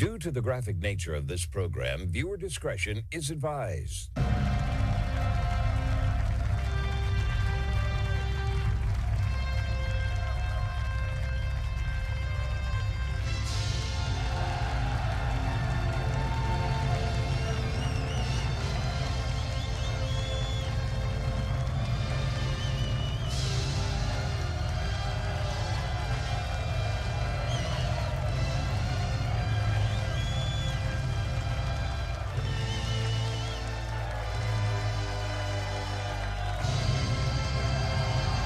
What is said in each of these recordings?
Due to the graphic nature of this program, viewer discretion is advised.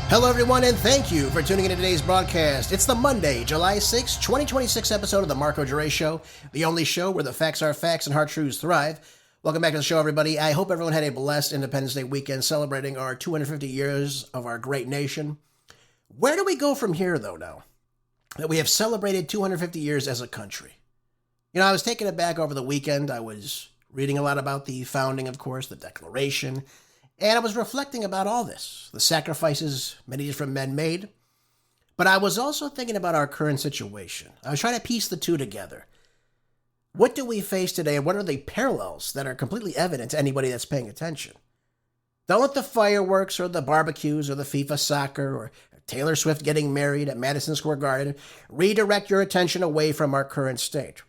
Hello, everyone, and thank you for tuning in to today's broadcast. It's the Monday, July 6, 2026 episode of the Marco Jure Show, the only show where the facts are facts and hard truths thrive. Welcome back to the show, everybody. I hope everyone had a blessed Independence Day weekend celebrating our 250 years of our great nation. Where do we go from here, though, now that we have celebrated 250 years as a country? You know, I was taken aback over the weekend. I was reading a lot about the founding, of course, the Declaration, and I was reflecting about all this, the sacrifices many different men made. But I was also thinking about our current situation. I was trying to piece the two together. What do we face today, and what are the parallels that are completely evident to anybody that's paying attention? Don't let the fireworks or the barbecues or the FIFA soccer or Taylor Swift getting married at Madison Square Garden redirect your attention away from our current state.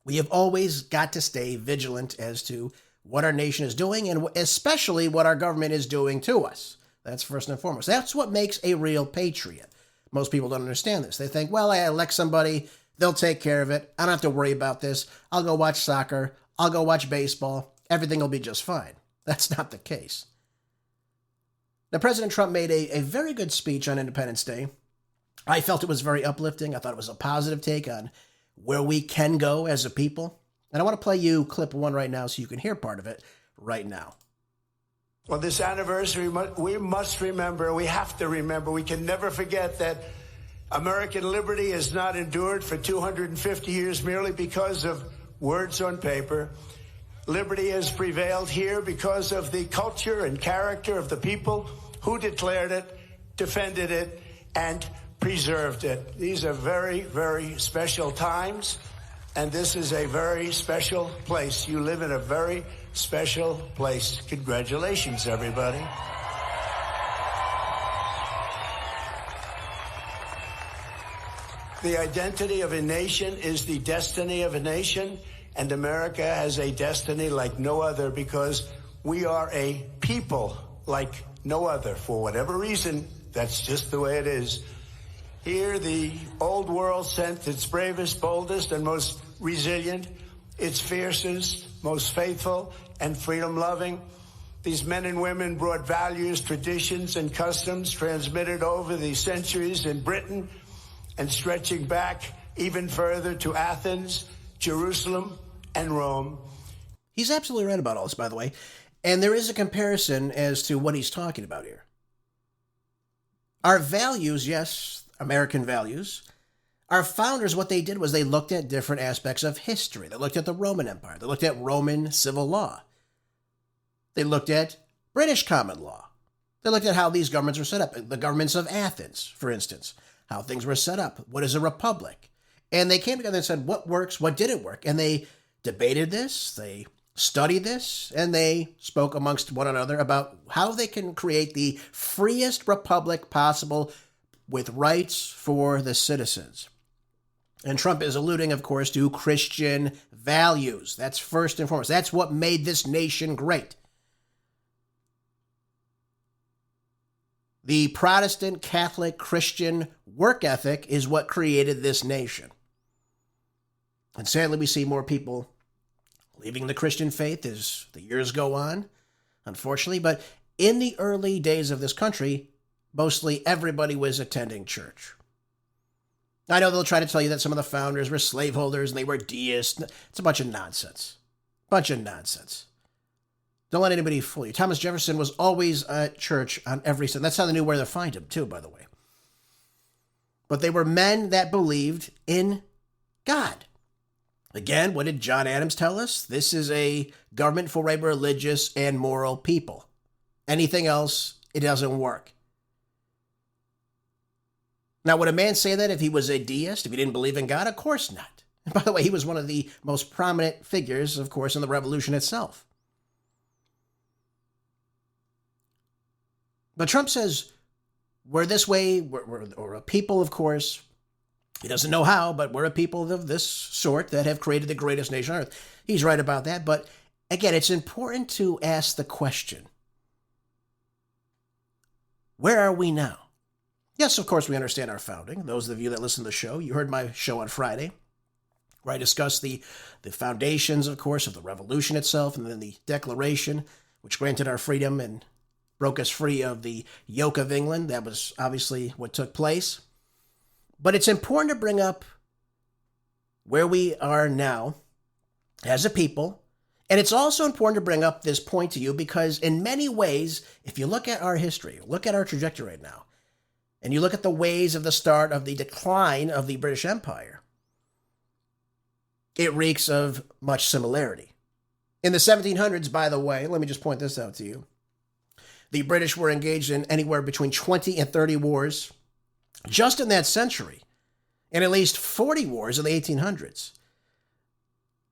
We have always got to stay vigilant as to what our nation is doing, and especially what our government is doing to us. That's first and foremost. That's what makes a real patriot. Most people don't understand this. They think, well, I elect somebody, they'll take care of it. I don't have to worry about this. I'll go watch soccer. I'll go watch baseball. Everything will be just fine. That's not the case. Now, President Trump made a very good speech on Independence Day. I felt it was very uplifting. I thought it was a positive take on where we can go as a people. And I want to play you clip one right now so you can hear part of it right now. On this anniversary, we must remember, we have to remember, we can never forget that American liberty has not endured for 250 years merely because of words on paper. Liberty has prevailed here because of the culture and character of the people who declared it, defended it, and preserved it. These are very, very special times. And this is a very special place. You live in a very special place. Congratulations, everybody. The identity of a nation is the destiny of a nation, and America has a destiny like no other because we are a people like no other. For whatever reason, that's just the way it is. Here, the old world sent its bravest, boldest, and most resilient, its fiercest, most faithful, and freedom-loving. These men and women brought values, traditions, and customs transmitted over the centuries in Britain and stretching back even further to Athens, Jerusalem, and Rome. He's absolutely right about all this, by the way. And there is a comparison as to what he's talking about here. Our values, yes, American values. Our founders, what they did was they looked at different aspects of history. They looked at the Roman Empire. They looked at Roman civil law. They looked at British common law. They looked at how these governments were set up. The governments of Athens, for instance, how things were set up. What is a republic? And they came together and said, what works, what didn't work? And they debated this, they studied this, and they spoke amongst one another about how they can create the freest republic possible with rights for the citizens. And Trump is alluding, of course, to Christian values. That's first and foremost. That's what made this nation great. The Protestant, Catholic, Christian work ethic is what created this nation. And sadly, we see more people leaving the Christian faith as the years go on, unfortunately. But in the early days of this country, mostly everybody was attending church. I know they'll try to tell you that some of the founders were slaveholders and they were deists. It's a bunch of nonsense. Bunch of nonsense. Don't let anybody fool you. Thomas Jefferson was always at church on every Sunday. That's how they knew where to find him, too, by the way. But they were men that believed in God. Again, what did John Adams tell us? This is a government for a religious and moral people. Anything else, it doesn't work. Now, would a man say that if he was a deist, if he didn't believe in God? Of course not. And by the way, he was one of the most prominent figures, of course, in the revolution itself. But Trump says, we're this way, we're a people, of course. He doesn't know how, but we're a people of this sort that have created the greatest nation on earth. He's right about that. But again, it's important to ask the question, where are we now? Yes, of course, we understand our founding. Those of you that listen to the show, you heard my show on Friday, where I discussed the foundations, of course, of the revolution itself, and then the Declaration, which granted our freedom and broke us free of the yoke of England. That was obviously what took place. But it's important to bring up where we are now as a people. And it's also important to bring up this point to you because in many ways, if you look at our history, look at our trajectory right now, and you look at the ways of the start of the decline of the British Empire, it reeks of much similarity. In the 1700s, by the way, let me just point this out to you. The British were engaged in anywhere between 20 and 30 wars just in that century, and at least 40 wars in the 1800s.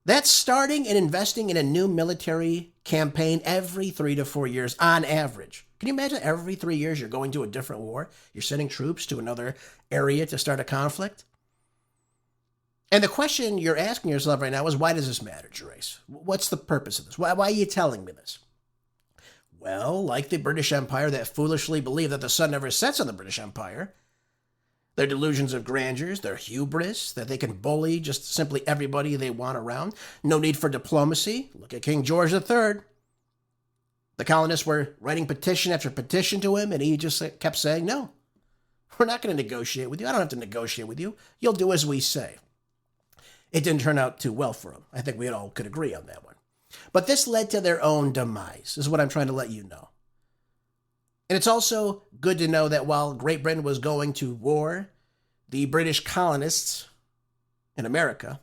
That's starting and investing in a new military campaign every 3 to 4 years on average. Can you imagine every 3 years you're going to a different war? You're sending troops to another area to start a conflict? And the question you're asking yourself right now is, why does this matter, Gerace? What's the purpose of this? Why are you telling me this? Well, like the British Empire that foolishly believed that the sun never sets on the British Empire, their delusions of grandeur, their hubris, that they can bully just simply everybody they want around. No need for diplomacy. Look at King George III. The colonists were writing petition after petition to him, and he just kept saying, no, we're not going to negotiate with you. I don't have to negotiate with you. You'll do as we say. It didn't turn out too well for him. I think we all could agree on that one. But this led to their own demise, is what I'm trying to let you know. And it's also good to know that while Great Britain was going to war, the British colonists in America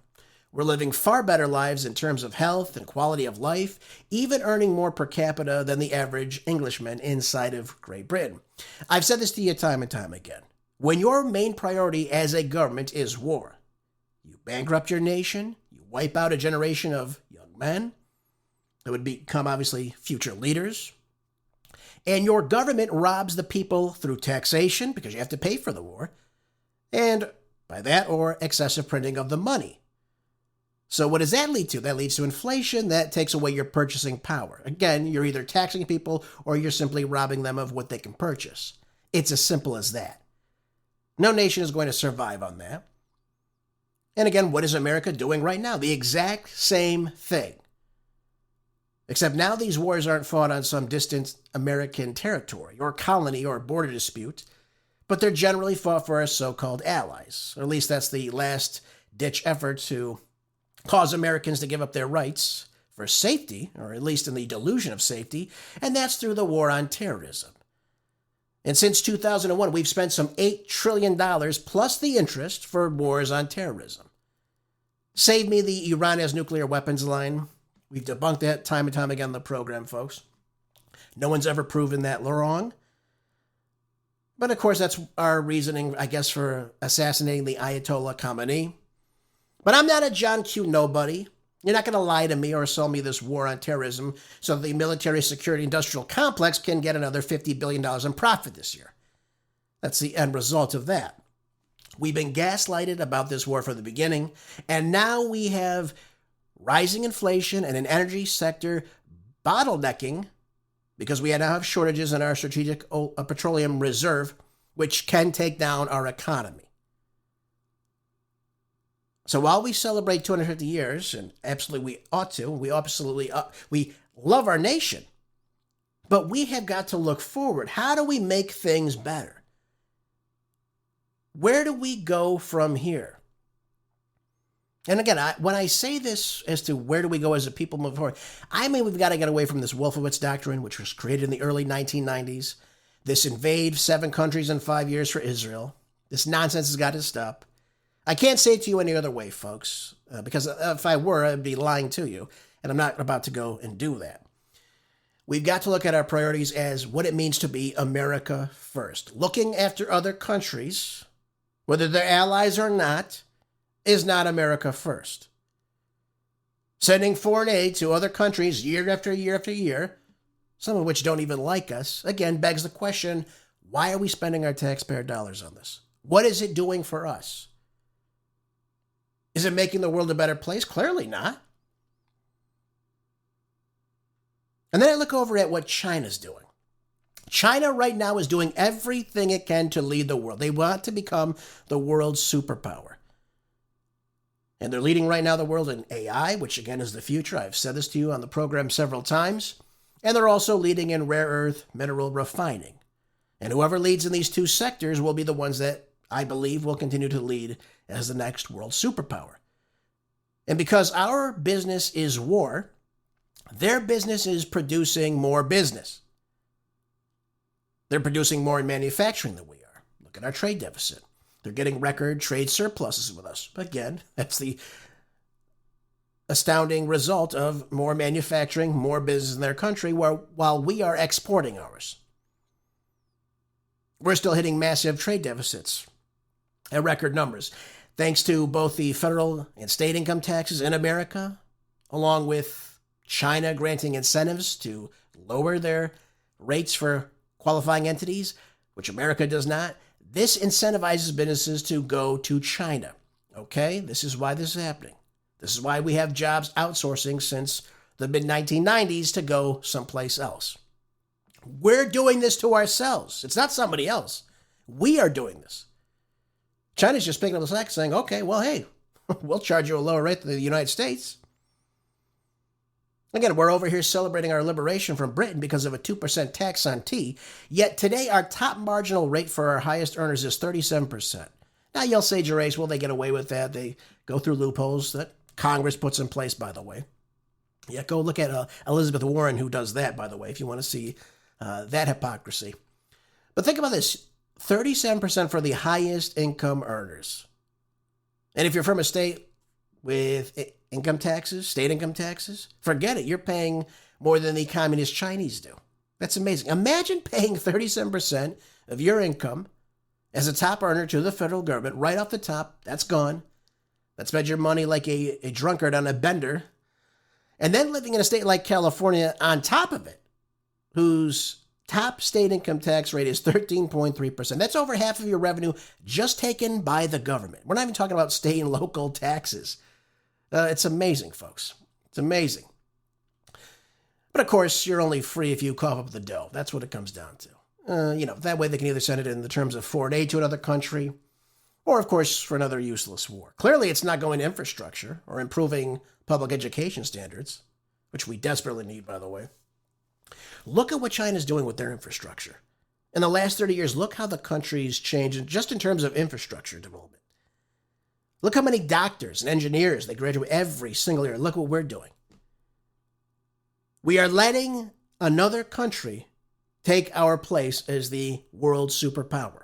were living far better lives in terms of health and quality of life, even earning more per capita than the average Englishman inside of Great Britain. I've said this to you time and time again. When your main priority as a government is war, you bankrupt your nation, you wipe out a generation of young men that would become obviously future leaders, and your government robs the people through taxation because you have to pay for the war, and by that or excessive printing of the money. So what does that lead to? That leads to inflation. That takes away your purchasing power. Again, you're either taxing people or you're simply robbing them of what they can purchase. It's as simple as that. No nation is going to survive on that. And again, what is America doing right now? The exact same thing. Except now these wars aren't fought on some distant American territory or colony or border dispute, but they're generally fought for our so-called allies. Or at least that's the last-ditch effort to cause Americans to give up their rights for safety, or at least in the delusion of safety, and that's through the war on terrorism. And since 2001, we've spent some $8 trillion plus the interest for wars on terrorism. Save me the Iran has nuclear weapons line. We've debunked that time and time again on the program, folks. No one's ever proven that wrong. But of course, that's our reasoning, I guess, for assassinating the Ayatollah Khamenei. But I'm not a John Q. nobody. You're not going to lie to me or sell me this war on terrorism so that the military security industrial complex can get another $50 billion in profit this year. That's the end result of that. We've been gaslighted about this war from the beginning, and now we have rising inflation and an energy sector bottlenecking because we now have shortages in our strategic petroleum reserve, which can take down our economy. So while we celebrate 250 years, and absolutely we ought to, we love our nation, but we have got to look forward. How do we make things better? Where do we go from here? And again, when I say this as to where do we go as a people moving forward, I mean we've got to get away from this Wolfowitz doctrine, which was created in the early 1990s. This invade 7 countries in 5 years for Israel. This nonsense has got to stop. I can't say it to you any other way, folks, because if I were, I'd be lying to you, and I'm not about to go and do that. We've got to look at our priorities as what it means to be America first, looking after other countries, whether they're allies or not, is not America first. Sending foreign aid to other countries year after year after year, some of which don't even like us, again, begs the question, why are we spending our taxpayer dollars on this? What is it doing for us? Is it making the world a better place? Clearly not. And then I look over at what China's doing. China right now is doing everything it can to lead the world. They want to become the world's superpower. And they're leading right now the world in AI, which again is the future. I've said this to you on the program several times. And they're also leading in rare earth mineral refining. And whoever leads in these two sectors will be the ones that I believe will continue to lead as the next world superpower. And because our business is war, their business is producing more business. They're producing more in manufacturing than we are. Look at our trade deficit. They're getting record trade surpluses with us. But again, that's the astounding result of more manufacturing, more business in their country, while we are exporting ours. We're still hitting massive trade deficits at record numbers, thanks to both the federal and state income taxes in America, along with China granting incentives to lower their rates for qualifying entities, which America does not. This incentivizes businesses to go to China. Okay? This is why this is happening. This is why we have jobs outsourcing since the mid-1990s to go someplace else. We're doing this to ourselves. It's not somebody else. We are doing this. China's just picking up the slack saying, okay, well, hey, we'll charge you a lower rate than the United States. Again, we're over here celebrating our liberation from Britain because of a 2% tax on tea, yet today our top marginal rate for our highest earners is 37%. Now you'll say, Gervais, will they get away with that? They go through loopholes that Congress puts in place, by the way. Yeah, go look at Elizabeth Warren, who does that, by the way, if you want to see that hypocrisy. But think about this, 37% for the highest income earners. And if you're from a state with income taxes, state income taxes, forget it. You're paying more than the communist Chinese do. That's amazing. Imagine paying 37% of your income as a top earner to the federal government right off the top. That's gone. That spends your money like a drunkard on a bender. And then living in a state like California on top of it, whose top state income tax rate is 13.3%. That's over half of your revenue just taken by the government. We're not even talking about state and local taxes. It's amazing, folks. It's amazing. But of course, you're only free if you cough up the dough. That's what it comes down to. That way they can either send it in the terms of foreign aid to another country, or of course for another useless war. Clearly, it's not going to infrastructure or improving public education standards, which we desperately need, by the way. Look at what China's doing with their infrastructure. In the last 30 years, look how the country's changed just in terms of infrastructure development. Look how many doctors and engineers they graduate every single year. Look what we're doing. We are letting another country take our place as the world superpower.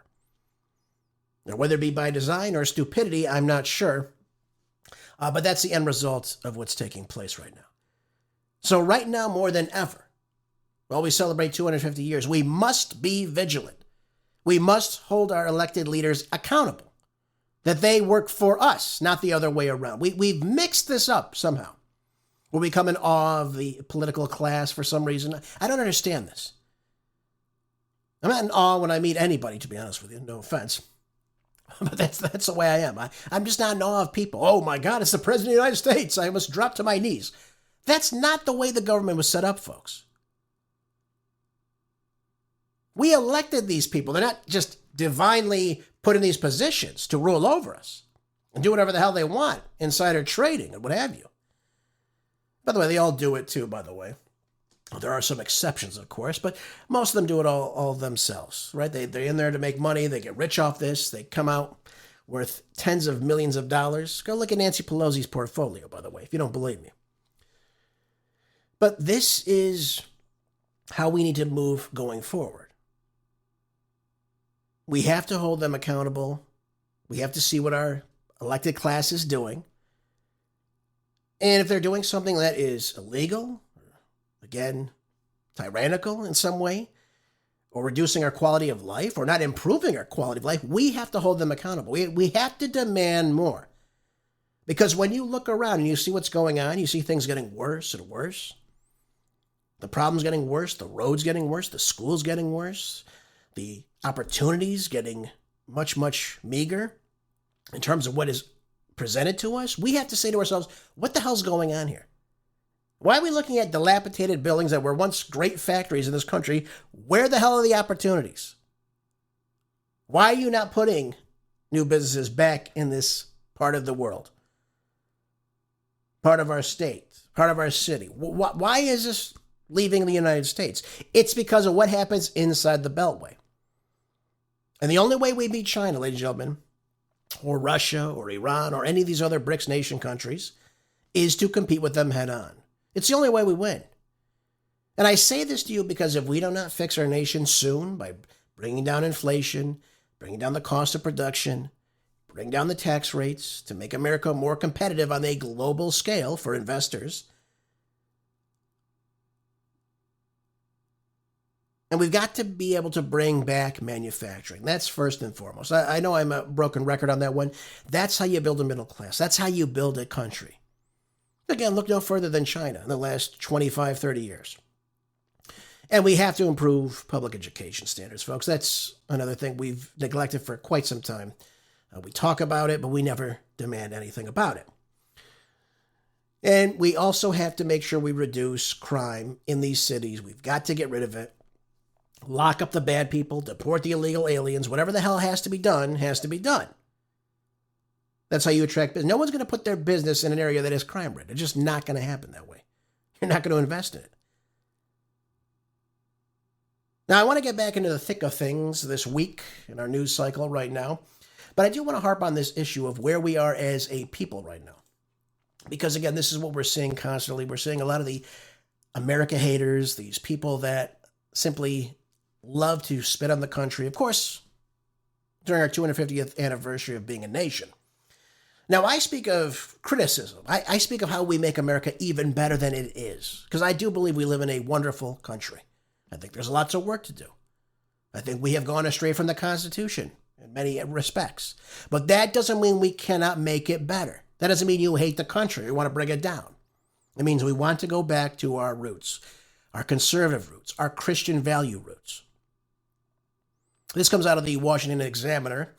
Now, whether it be by design or stupidity, I'm not sure. But that's the end result of what's taking place right now. So right now, more than ever, while we celebrate 250 years, we must be vigilant. We must hold our elected leaders accountable, that they work for us, not the other way around. We've mixed this up somehow. We become in awe of the political class for some reason. I don't understand this. I'm not in awe when I meet anybody, to be honest with you. No offense. But that's the way I am. I'm just not in awe of people. Oh my God, it's the President of the United States. I must drop to my knees. That's not the way the government was set up, folks. We elected these people. They're not just divinely put in these positions to rule over us and do whatever the hell they want, insider trading and what have you. By the way, they all do it too, by the way. There are some exceptions, of course, but most of them do it all themselves, right? They're in there to make money. They get rich off this. They come out worth tens of millions of dollars. Go look at Nancy Pelosi's portfolio, by the way, if you don't believe me. But this is how we need to move going forward. We have to hold them accountable. We have to see what our elected class is doing. And if they're doing something that is illegal, again, tyrannical in some way, or reducing our quality of life, or not improving our quality of life, we have to hold them accountable. We have to demand more. Because when you look around and you see what's going on, you see things getting worse and worse. The problem's getting worse, the road's getting worse, the school's getting worse, the opportunities getting much, much meager in terms of what is presented to us. We have to say to ourselves, what the hell's going on here? Why are we looking at dilapidated buildings that were once great factories in this country? Where the hell are the opportunities? Why are you not putting new businesses back in this part of the world? Part of our state, part of our city. Why is this leaving the United States? It's because of what happens inside the Beltway. And the only way we beat China, ladies and gentlemen, or Russia, or Iran, or any of these other BRICS nation countries, is to compete with them head on. It's the only way we win. And I say this to you because if we do not fix our nation soon by bringing down inflation, bringing down the cost of production, bring down the tax rates to make America more competitive on a global scale for investors, and we've got to be able to bring back manufacturing. That's first and foremost. I know I'm a broken record on that one. That's how you build a middle class. That's how you build a country. Again, look no further than China in the last 25, 30 years. And we have to improve public education standards, folks. That's another thing we've neglected for quite some time. We talk about it, but we never demand anything about it. And we also have to make sure we reduce crime in these cities. We've got to get rid of it. Lock up the bad people, deport the illegal aliens. Whatever the hell has to be done, has to be done. That's how you attract business. No one's going to put their business in an area that is crime-ridden. It's just not going to happen that way. You're not going to invest in it. Now, I want to get back into the thick of things this week in our news cycle right now, but I do want to harp on this issue of where we are as a people right now. Because, again, this is what we're seeing constantly. We're seeing a lot of the America haters, these people that simply love to spit on the country. Of course, during our 250th anniversary of being a nation. Now, I speak of criticism. I speak of how we make America even better than it is. Because I do believe we live in a wonderful country. I think there's lots of work to do. I think we have gone astray from the Constitution in many respects. But that doesn't mean we cannot make it better. That doesn't mean you hate the country or want to bring it down. It means we want to go back to our roots, our conservative roots, our Christian value roots. This comes out of the Washington Examiner.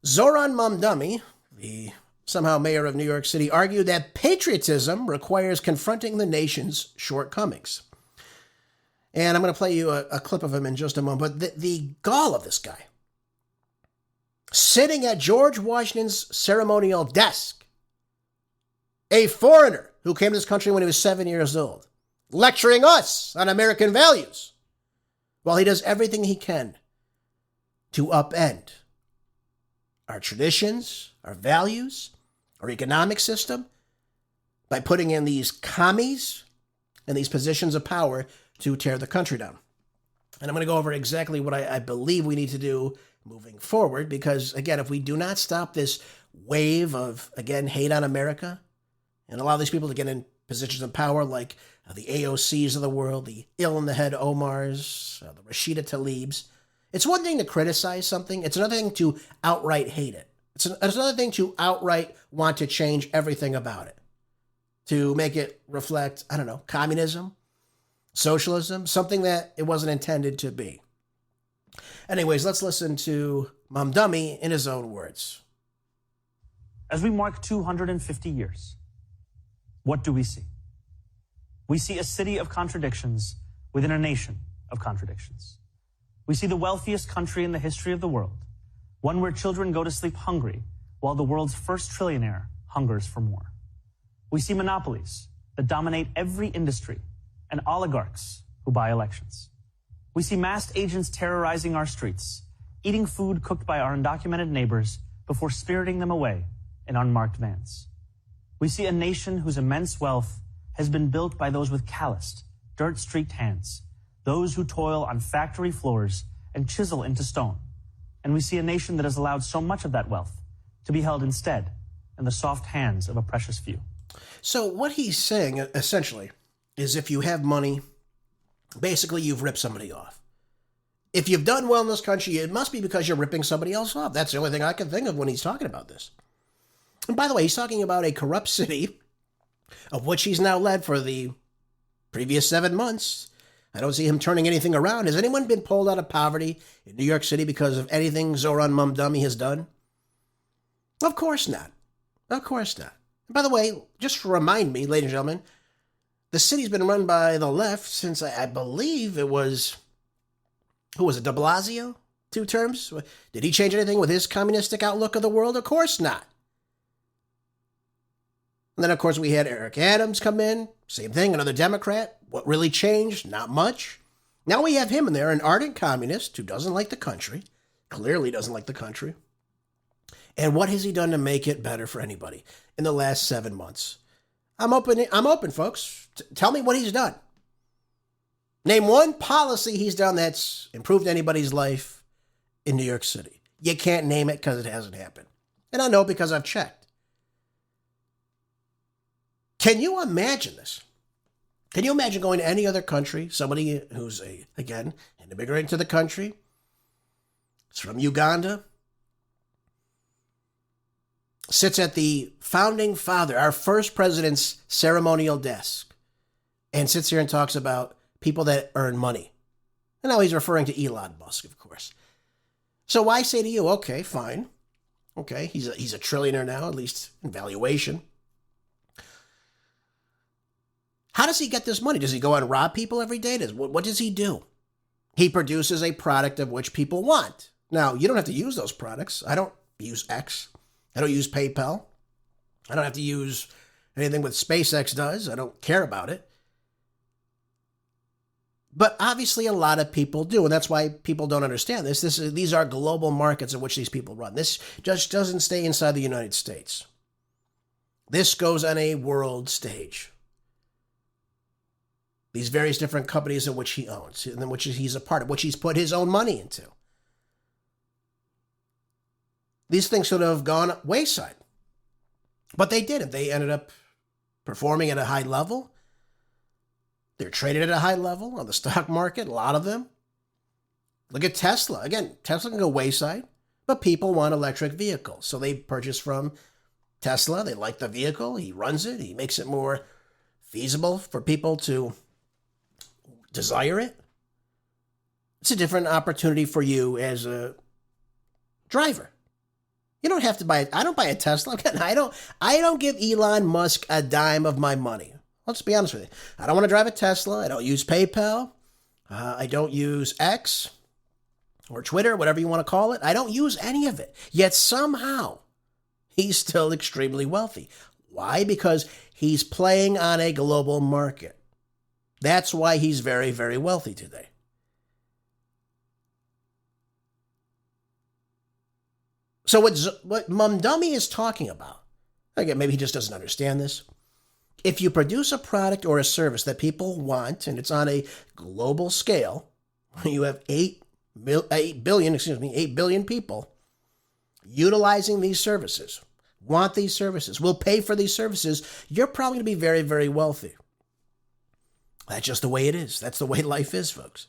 Zoran Mamdani, the somehow mayor of New York City, argued that patriotism requires confronting the nation's shortcomings. And I'm going to play you a clip of him in just a moment. But the gall of this guy, sitting at George Washington's ceremonial desk, a foreigner who came to this country when he was 7 years old, lecturing us on American values, while he does everything he can to upend our traditions, our values, our economic system, by putting in these commies and these positions of power to tear the country down. And I'm going to go over exactly what I believe we need to do moving forward, because, again, if we do not stop this wave of, again, hate on America and allow these people to get in positions of power like the AOCs of the world, the ill-in-the-head Omars, the Rashida Tlaibs, it's one thing to criticize something. It's another thing to outright hate it. It's another thing to outright want to change everything about it, to make it reflect, I don't know, communism, socialism, something that it wasn't intended to be. Anyways, let's listen to Mamdani in his own words. As we mark 250 years, what do we see? We see a city of contradictions within a nation of contradictions. We see the wealthiest country in the history of the world, one where children go to sleep hungry while the world's first trillionaire hungers for more. We see monopolies that dominate every industry and oligarchs who buy elections. We see masked agents terrorizing our streets, eating food cooked by our undocumented neighbors before spiriting them away in unmarked vans. We see a nation whose immense wealth has been built by those with calloused, dirt-streaked hands, those who toil on factory floors and chisel into stone. And we see a nation that has allowed so much of that wealth to be held instead in the soft hands of a precious few. So what he's saying, essentially, is if you have money, basically you've ripped somebody off. If you've done well in this country, it must be because you're ripping somebody else off. That's the only thing I can think of when he's talking about this. And by the way, he's talking about a corrupt city of which he's now led for the previous 7 months. I don't see him turning anything around. Has anyone been pulled out of poverty in New York City because of anything Zoran Mamdani has done? Of course not. Of course not. And by the way, just to remind me, ladies and gentlemen, the city's been run by the left since I believe it was, who was it, de Blasio? 2 terms? Did he change anything with his communistic outlook of the world? Of course not. And then, of course, we had Eric Adams come in. Same thing, another Democrat. What really changed? Not much. Now we have him in there, an ardent communist who doesn't like the country, clearly doesn't like the country. And what has he done to make it better for anybody in the last 7 months? I'm open, folks. Tell me what he's done. Name one policy he's done that's improved anybody's life in New York City. You can't name it because it hasn't happened. And I know because I've checked. Can you imagine this? Can you imagine going to any other country, somebody who's, an immigrant to the country, is from Uganda, sits at the founding father, our first president's ceremonial desk, and sits here and talks about people that earn money. And now he's referring to Elon Musk, of course. So I say to you, okay, fine. Okay, he's a trillionaire now, at least in valuation. How does he get this money? Does he go out and rob people every day? What does he do? He produces a product of which people want. Now, you don't have to use those products. I don't use X. I don't use PayPal. I don't have to use anything what SpaceX does. I don't care about it. But obviously a lot of people do, and that's why people don't understand this. These are global markets in which these people run. This just doesn't stay inside the United States. This goes on a world stage. These various different companies in which he owns, and in which he's a part of, which he's put his own money into. These things should have gone wayside. But they didn't. They ended up performing at a high level. They're traded at a high level on the stock market, a lot of them. Look at Tesla. Again, Tesla can go wayside, but people want electric vehicles. So they purchase from Tesla. They like the vehicle. He runs it. He makes it more feasible for people to desire it. It's a different opportunity for you as a driver. You don't have to buy it. I don't buy a Tesla. Again, I don't give Elon Musk a dime of my money. Let's be honest with you. I don't want to drive a Tesla. I don't use PayPal. I don't use X or Twitter, whatever you want to call it. I don't use any of it. Yet somehow he's still extremely wealthy. Why? Because he's playing on a global market. That's why he's very, very wealthy today. So what Mamdani is talking about, again, maybe he just doesn't understand this. If you produce a product or a service that people want, and it's on a global scale, you have 8 billion people utilizing these services, want these services, will pay for these services, you're probably going to be very, very wealthy. That's just the way it is. That's the way life is, folks.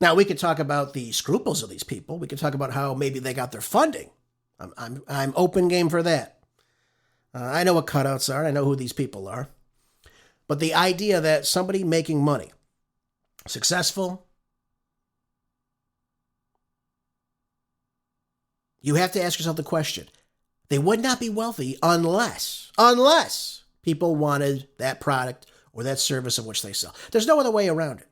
Now, we could talk about the scruples of these people. We could talk about how maybe they got their funding. I'm open game for that. I know what cutouts are. I know who these people are. But the idea that somebody making money, successful, you have to ask yourself the question. They would not be wealthy unless people wanted that product or that service of which they sell. There's no other way around it.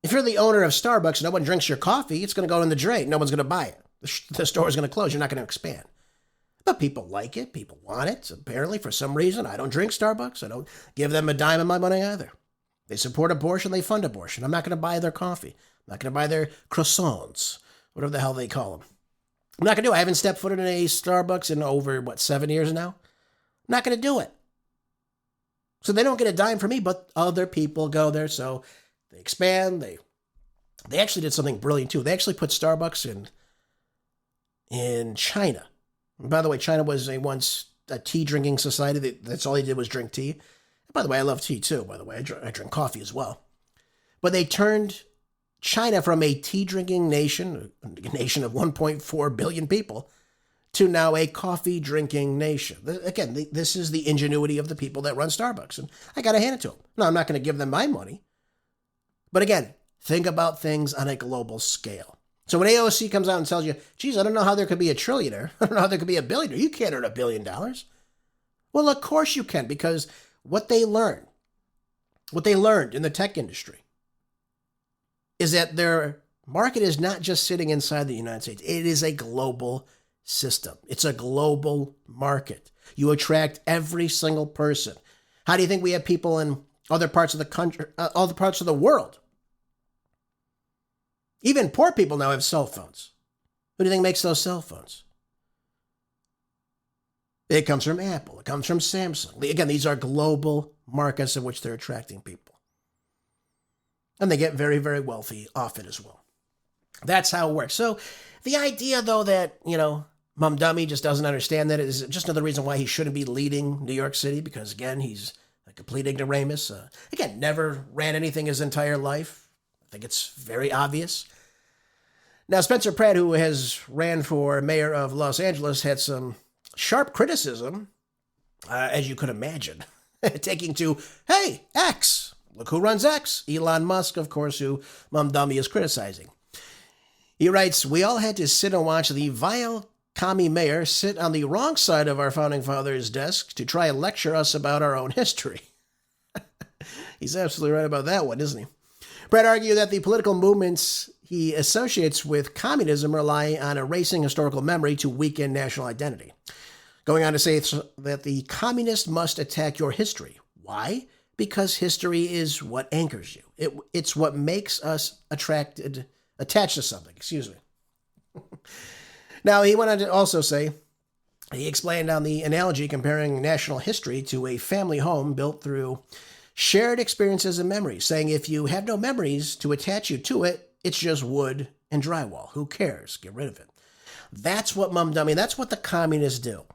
If you're the owner of Starbucks and no one drinks your coffee, it's going to go in the drain. No one's going to buy it. The store is going to close. You're not going to expand. But people like it. People want it. Apparently, for some reason, I don't drink Starbucks. I don't give them a dime of my money either. They support abortion. They fund abortion. I'm not going to buy their coffee. I'm not going to buy their croissants, whatever the hell they call them. I'm not going to do it. I haven't stepped foot in a Starbucks in over, 7 years now? I'm not going to do it. So they don't get a dime from me, but other people go there. So they expand. They actually did something brilliant, too. They actually put Starbucks in China. And by the way, China was once a tea-drinking society. That's all they did was drink tea. And by the way, I love tea, too, by the way. I drink coffee as well. But they turned China from a tea-drinking nation, a nation of 1.4 billion people, to now a coffee-drinking nation. Again, this is the ingenuity of the people that run Starbucks, and I got to hand it to them. No, I'm not going to give them my money. But again, think about things on a global scale. So when AOC comes out and tells you, geez, I don't know how there could be a trillionaire. I don't know how there could be a billionaire. You can't earn $1 billion. Well, of course you can, because what they learned in the tech industry is that their market is not just sitting inside the United States. It is a global system. It's a global market. You attract every single person. How do you think we have people in other parts of the country, other parts of the world? Even poor people now have cell phones. Who do you think makes those cell phones? It comes from Apple. It comes from Samsung. Again, these are global markets in which they're attracting people. And they get very, very wealthy off it as well. That's how it works. So the idea, though, that, Mamdani just doesn't understand that is just another reason why he shouldn't be leading New York City, because, again, he's a complete ignoramus. Again, never ran anything his entire life. I think it's very obvious. Now, Spencer Pratt, who has ran for mayor of Los Angeles, had some sharp criticism, as you could imagine, taking to, hey, X. Look who runs X. Elon Musk, of course, who Mamdani is criticizing. He writes, we all had to sit and watch the vile commie mayor sit on the wrong side of our founding fathers' desk to try and lecture us about our own history. He's absolutely right about that one, isn't he? Pratt argued that the political movements he associates with communism rely on erasing historical memory to weaken national identity. Going on to say that the communist must attack your history. Why? Because history is what anchors you. It's what makes us attached to something. Excuse me. Now, he went on to also say, he explained on the analogy comparing national history to a family home built through shared experiences and memories, saying if you have no memories to attach you to it, it's just wood and drywall. Who cares? Get rid of it. That's what Mamdani, that's what the communists do.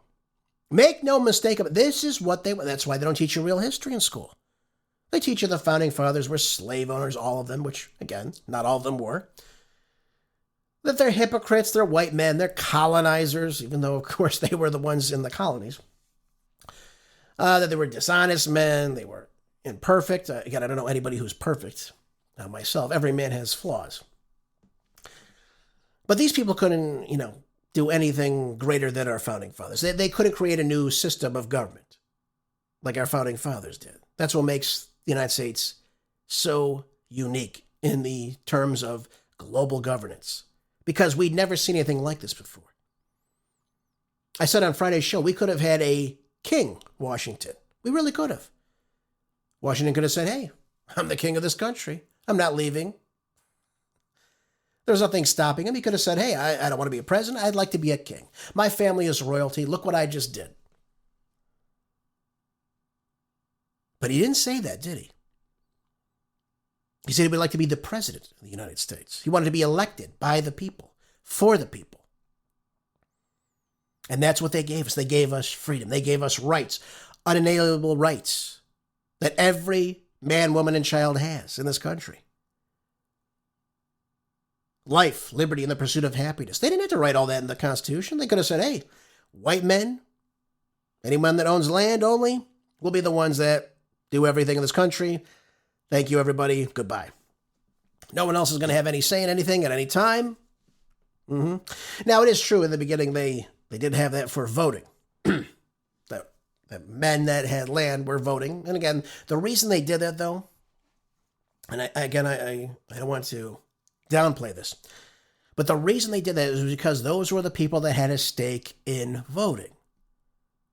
Make no mistake of it. This is what that's why they don't teach you real history in school. They teach you the founding fathers were slave owners, all of them, which, again, not all of them were. That they're hypocrites, they're white men, they're colonizers, even though, of course, they were the ones in the colonies. That they were dishonest men, they were imperfect. Again, I don't know anybody who's perfect. Myself, every man has flaws. But these people couldn't, do anything greater than our founding fathers. They couldn't create a new system of government like our founding fathers did. That's what makes the United States so unique in the terms of global governance, because we'd never seen anything like this before. I said on Friday's show, we could have had a King Washington. We really could have. Washington could have said, hey, I'm the king of this country. I'm not leaving. There's nothing stopping him. He could have said, hey, I don't want to be a president. I'd like to be a king. My family is royalty. Look what I just did. But he didn't say that, did he? He said he would like to be the president of the United States. He wanted to be elected by the people, for the people. And that's what they gave us. They gave us freedom. They gave us rights, unalienable rights that every man, woman, and child has in this country. Life, liberty, and the pursuit of happiness. They didn't have to write all that in the Constitution. They could have said, hey, white men, anyone that owns land only, will be the ones that do everything in this country. Thank you, everybody. Goodbye. No one else is going to have any say in anything at any time. Now, it is true in the beginning they did have that for voting. that men that had land were voting. And again, the reason they did that, though, and I don't want to downplay this, but the reason they did that is because those were the people that had a stake in voting.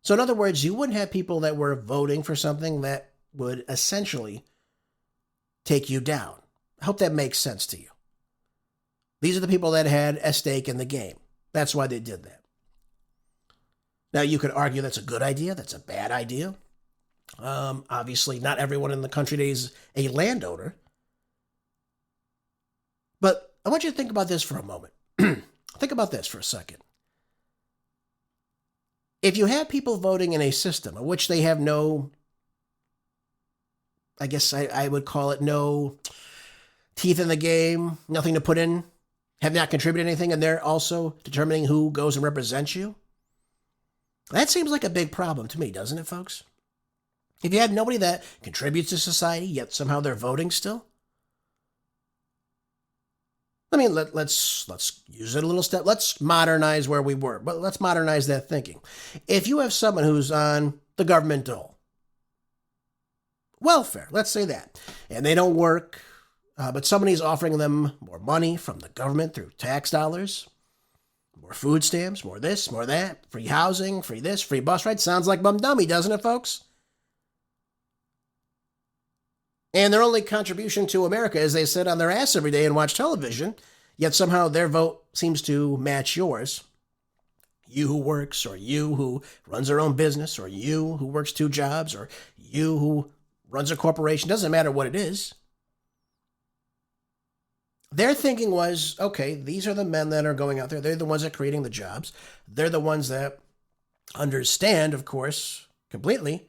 So in other words, you wouldn't have people that were voting for something that would essentially take you down. I hope that makes sense to you. These are the people that had a stake in the game. That's why they did that. Now, you could argue that's a good idea. That's a bad idea. Obviously, not everyone in the country today is a landowner. But I want you to think about this for a moment. Think about this for a second. If you have people voting in a system in which they have no, I guess I would call it no teeth in the game, nothing to put in, have not contributed anything, and they're also determining who goes and represents you? That seems like a big problem to me, doesn't it, folks? If you have nobody that contributes to society, yet somehow they're voting still? I mean, let's use it a little step. Let's modernize where we were, but let's modernize that thinking. If you have someone who's on the government dole, welfare, let's say that, and they don't work, but somebody's offering them more money from the government through tax dollars, more food stamps, more this, more that, free housing, free this, free bus rides. Sounds like Mamdani, doesn't it, folks? And their only contribution to America is they sit on their ass every day and watch television, yet somehow their vote seems to match yours. You who works, or you who runs their own business, or you who works 2 jobs, or you who runs a corporation, doesn't matter what it is. Their thinking was, okay, these are the men that are going out there. They're the ones that are creating the jobs. They're the ones that understand, of course, completely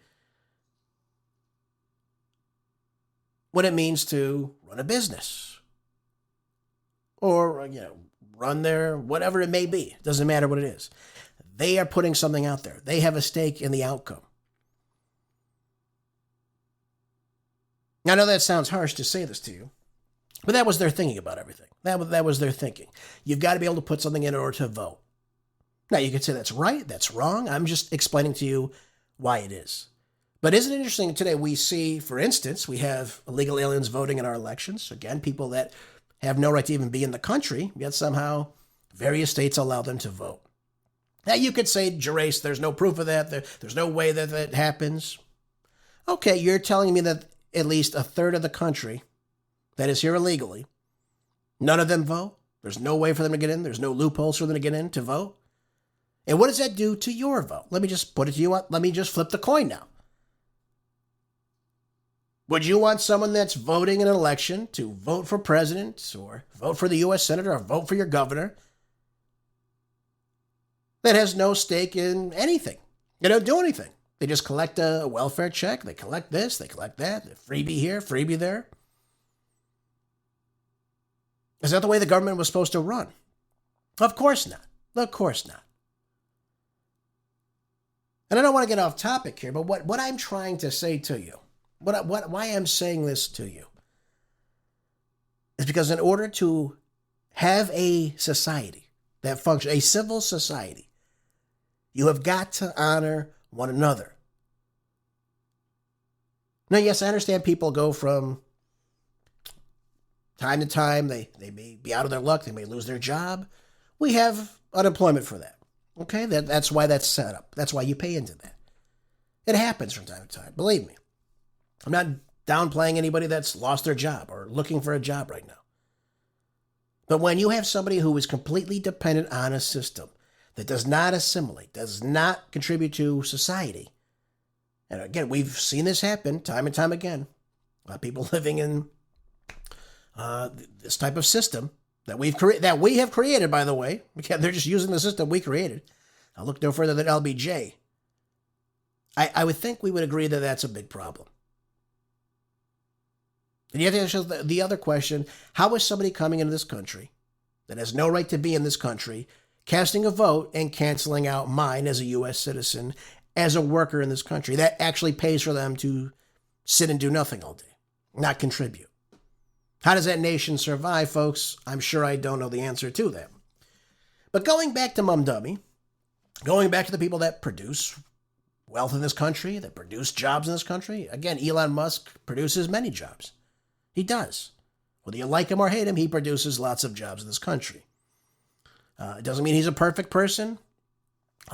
what it means to run a business or, run their whatever it may be. Doesn't matter what it is. They are putting something out there. They have a stake in the outcome. I know that sounds harsh to say this to you, but that was their thinking about everything. That was their thinking. You've got to be able to put something in order to vote. Now, you could say that's right, that's wrong. I'm just explaining to you why it is. But isn't it interesting today we see, for instance, we have illegal aliens voting in our elections. Again, people that have no right to even be in the country, yet somehow various states allow them to vote. Now, you could say, Gerace, there's no proof of that. There's no way that that happens. Okay, you're telling me that at least a third of the country that is here illegally, none of them vote? There's no way for them to get in? There's no loopholes for them to get in to vote? And what does that do to your vote? Let me just put it to you. Let me just flip the coin now. Would you want someone that's voting in an election to vote for president or vote for the U.S. Senator or vote for your governor that has no stake in anything? They don't do anything. They just collect a welfare check. They collect this. They collect that. Freebie here, freebie there. Is that the way the government was supposed to run? Of course not. Of course not. And I don't want to get off topic here, but what I'm trying to say to you, why I'm saying this to you, is because in order to have a society that functions, a civil society, you have got to honor one another. Now, yes, I understand people go from time to time. They may be out of their luck. They may lose their job. We have unemployment for that. Okay, that's why that's set up. That's why you pay into that. It happens from time to time. Believe me. I'm not downplaying anybody that's lost their job or looking for a job right now. But when you have somebody who is completely dependent on a system that does not assimilate, does not contribute to society, and again, we've seen this happen time and time again. People living in this type of system that we have created, by the way. They're just using the system we created. I'll look no further than LBJ. I would think we would agree that that's a big problem. And you have to answer the other question, how is somebody coming into this country that has no right to be in this country, casting a vote and canceling out mine as a U.S. citizen, as a worker in this country, that actually pays for them to sit and do nothing all day, not contribute? How does that nation survive, folks? I'm sure I don't know the answer to that. But going back to Mamdani, going back to the people that produce wealth in this country, that produce jobs in this country, again, Elon Musk produces many jobs. He does. Whether you like him or hate him, he produces lots of jobs in this country. It doesn't mean he's a perfect person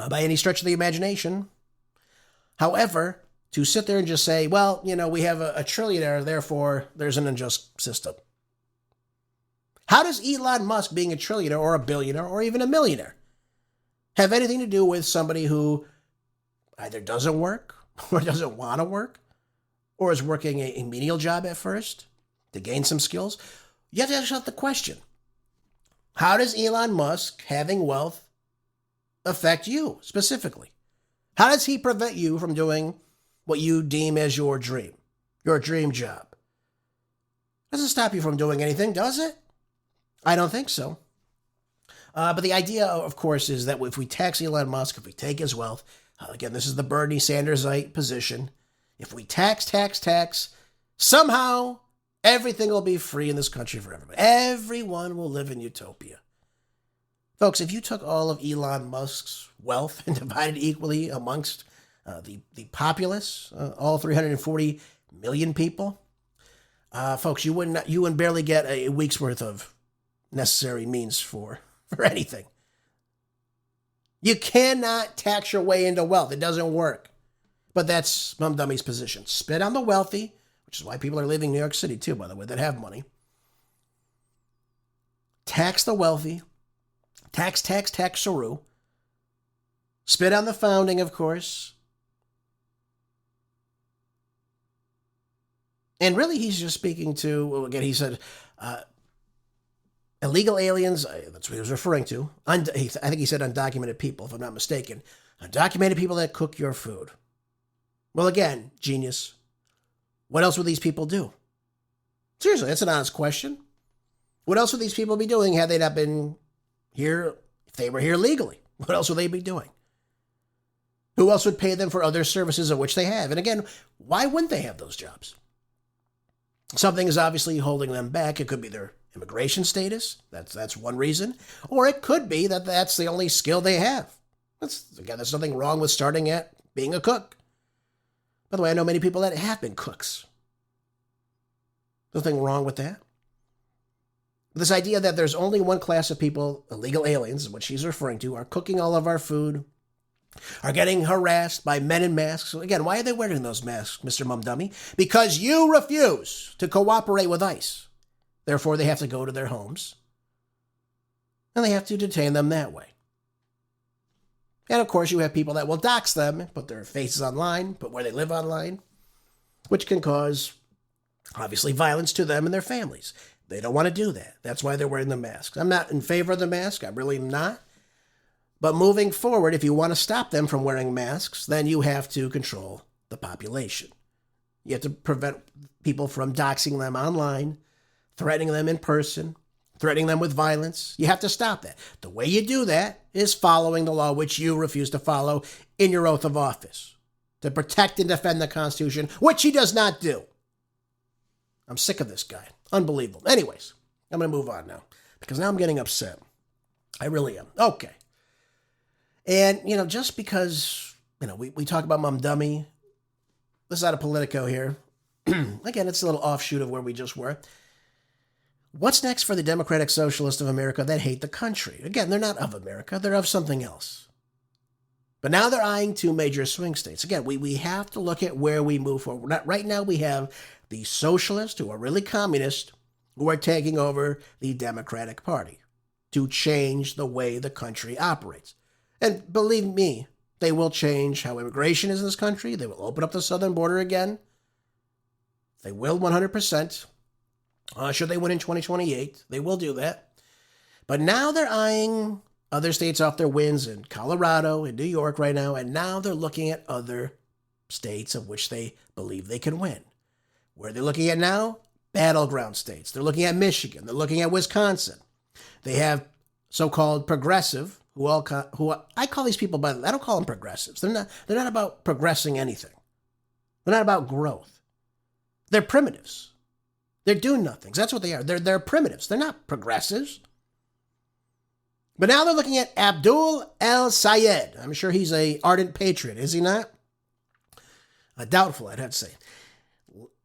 by any stretch of the imagination. However, to sit there and just say, well, we have a trillionaire, therefore there's an unjust system. How does Elon Musk being a trillionaire or a billionaire or even a millionaire have anything to do with somebody who either doesn't work or doesn't want to work or is working a menial job at first to gain some skills? You have to ask yourself the question, how does Elon Musk having wealth affect you specifically? How does he prevent you from doing what you deem as your dream job? Doesn't stop you from doing anything, does it? I don't think so. But the idea, of course, is that if we tax Elon Musk, if we take his wealth, again, this is the Bernie Sandersite position. If we tax, somehow everything will be free in this country for everybody. Everyone will live in utopia. Folks, if you took all of Elon Musk's wealth and divided it equally amongst the populace, all 340 million people, folks, you wouldn't barely get a week's worth of necessary means for anything. You cannot tax your way into wealth. It doesn't work. But that's Mamdani's position. Spit on the wealthy, which is why people are leaving New York City too, by the way, that have money. Tax the wealthy. Tax, Saru. Spit on the founding, of course. And really, he's just speaking to, well, again, he said, illegal aliens, that's what he was referring to. I think he said undocumented people, if I'm not mistaken. Undocumented people that cook your food. Well, again, genius. What else would these people do? Seriously, that's an honest question. What else would these people be doing had they not been here, if they were here legally? What else would they be doing? Who else would pay them for other services of which they have? And again, why wouldn't they have those jobs? Something is obviously holding them back. It could be their immigration status. That's one reason. Or it could be that that's the only skill they have. There's nothing wrong with starting at being a cook. By the way, I know many people that have been cooks. Nothing wrong with that. This idea that there's only one class of people, illegal aliens, what she's referring to, are cooking all of our food, are getting harassed by men in masks. Again, why are they wearing those masks, Mr. Mamdani? Because you refuse to cooperate with ICE. Therefore, they have to go to their homes, and they have to detain them that way. And of course, you have people that will dox them, put their faces online, put where they live online, which can cause, obviously, violence to them and their families. They don't want to do that. That's why they're wearing the masks. I'm not in favor of the mask. I really am not. But moving forward, if you want to stop them from wearing masks, then you have to control the population. You have to prevent people from doxing them online, threatening them in person, threatening them with violence. You have to stop that. The way you do that is following the law, which you refuse to follow in your oath of office, to protect and defend the Constitution, which he does not do. I'm sick of this guy. Unbelievable. Anyways, I'm going to move on now, because now I'm getting upset. I really am. Okay. And, just because, we talk about Mamdani, this is out of Politico here. Again, it's a little offshoot of where we just were. What's next for the Democratic Socialists of America that hate the country? Again, they're not of America. They're of something else. But now they're eyeing two major swing states. Again, we have to look at where we move forward. Right now we have the socialists, who are really communist, who are taking over the Democratic Party to change the way the country operates. And believe me, they will change how immigration is in this country. They will open up the southern border again. They will 100%. Should they win in 2028, they will do that. But now they're eyeing other states off their wins in Colorado and New York right now, and now they're looking at other states of which they believe they can win. Where they're looking at now? Battleground states. They're looking at Michigan. They're looking at Wisconsin. They have so-called progressive, who I call these people, but I don't call them progressives. They're not about progressing anything. They're not about growth. They're primitives. They're do-nothings. That's what they are. They're primitives. They're not progressives. But now they're looking at Abdul El-Sayed. I'm sure he's an ardent patriot, is he not? Doubtful, I'd have to say.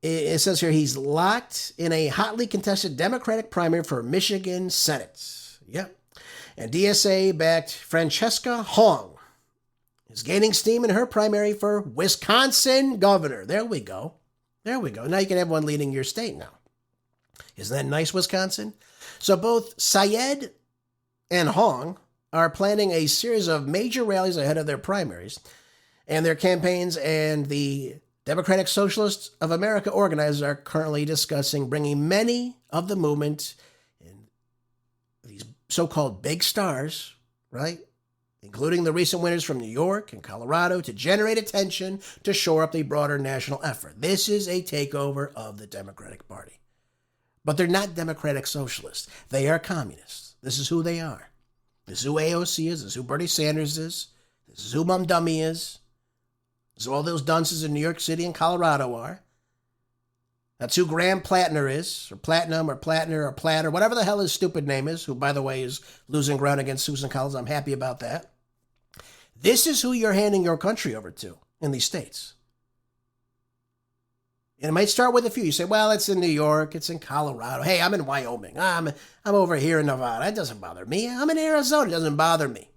It says here he's locked in a hotly contested Democratic primary for Michigan Senate. Yep. And DSA-backed Francesca Hong is gaining steam in her primary for Wisconsin governor. There we go. Now you can have one leading your state now. Isn't that nice, Wisconsin? So both Sayed and Hong are planning a series of major rallies ahead of their primaries and their campaigns, and the Democratic Socialists of America organizers are currently discussing bringing many of the movement and these so-called big stars, right, including the recent winners from New York and Colorado, to generate attention to shore up the broader national effort. This is a takeover of the Democratic Party. But they're not democratic socialists. They are communists. This is who they are. This is who AOC is. This is who Bernie Sanders is. This is who Mamdani is. This is who all those dunces in New York City and Colorado are. That's who Graham Plattner is, or Platinum, or Plattner, or Platter, whatever the hell his stupid name is, who, by the way, is losing ground against Susan Collins. I'm happy about that. This is who you're handing your country over to in these states. And it might start with a few. You say, well, it's in New York, it's in Colorado. Hey, I'm in Wyoming. I'm over here in Nevada. It doesn't bother me. I'm in Arizona. It doesn't bother me.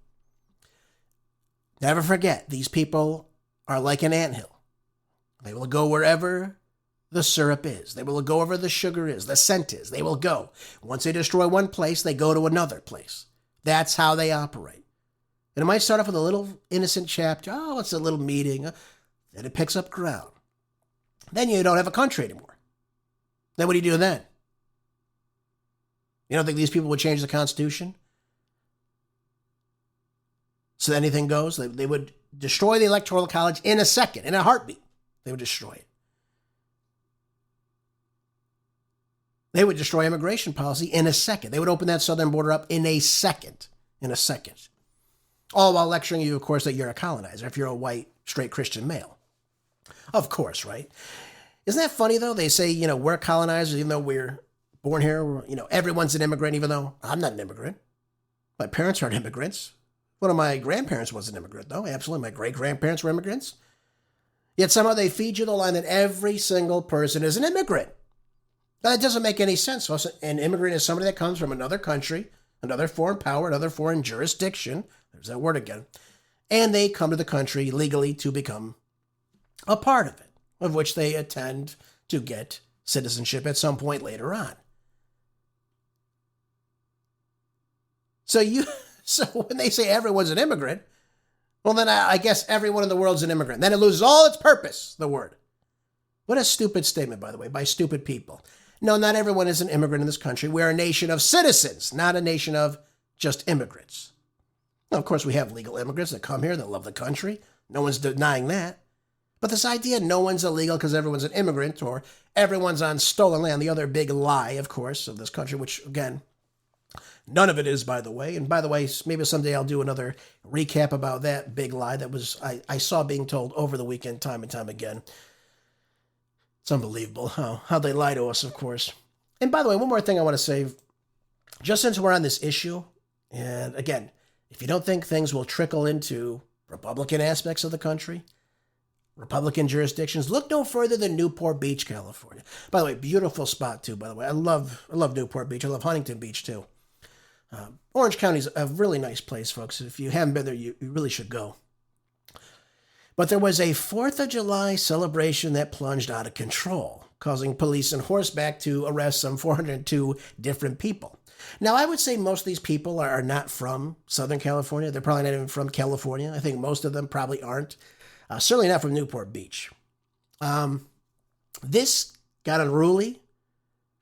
Never forget, these people are like an anthill. They will go wherever the syrup is. They will go wherever the sugar is, the scent is. They will go. Once they destroy one place, they go to another place. That's how they operate. And it might start off with a little innocent chapter. Oh, it's a little meeting. Then it picks up ground. Then you don't have a country anymore. Then what do you do then? You don't think these people would change the Constitution? So that anything goes? They would destroy the Electoral College in a second, in a heartbeat. They would destroy it. They would destroy immigration policy in a second. They would open that southern border up in a second. In a second. All while lecturing you, of course, that you're a colonizer if you're a white, straight Christian male. Of course, right? Isn't that funny, though? They say, we're colonizers, even though we're born here. Everyone's an immigrant, even though I'm not an immigrant. My parents aren't immigrants. One of my grandparents was an immigrant, though. Absolutely. My great-grandparents were immigrants. Yet somehow they feed you the line that every single person is an immigrant. Now, that doesn't make any sense. An immigrant is somebody that comes from another country, another foreign power, another foreign jurisdiction. There's that word again. And they come to the country legally to become a part of it, of which they intend to get citizenship at some point later on. So when they say everyone's an immigrant, well, then I guess everyone in the world's an immigrant. Then it loses all its purpose, the word. What a stupid statement, by the way, by stupid people. No, not everyone is an immigrant in this country. We're a nation of citizens, not a nation of just immigrants. Now, of course, we have legal immigrants that come here, that love the country. No one's denying that. But this idea no one's illegal because everyone's an immigrant or everyone's on stolen land, the other big lie, of course, of this country, which, again, none of it is, by the way. And by the way, maybe someday I'll do another recap about that big lie that I saw being told over the weekend time and time again. It's unbelievable how they lie to us, of course. And by the way, one more thing I want to say, just since we're on this issue, and again, if you don't think things will trickle into Republican aspects of the country, Republican jurisdictions, look no further than Newport Beach, California. By the way, beautiful spot too, by the way. I love Newport Beach. I love Huntington Beach too. Orange County's a really nice place, folks. If you haven't been there, you really should go. But there was a 4th of July celebration that plunged out of control, causing police and horseback to arrest some 402 different people. Now, I would say most of these people are not from Southern California. They're probably not even from California. I think most of them probably aren't. Certainly not from Newport Beach. This got unruly.